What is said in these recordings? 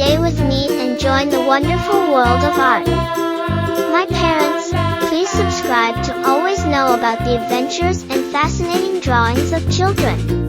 day with me and join the wonderful world of art. My parents, please subscribe to always know about the adventures and fascinating drawings of children.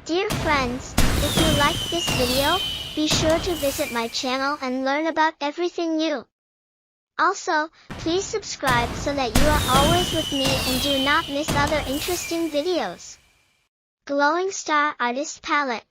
Dear friends, if you liked this video, be sure to visit my channel and learn about everything new. Also, please subscribe so that you are always with me and do not miss other interesting videos. Glowing Star Artist Palette.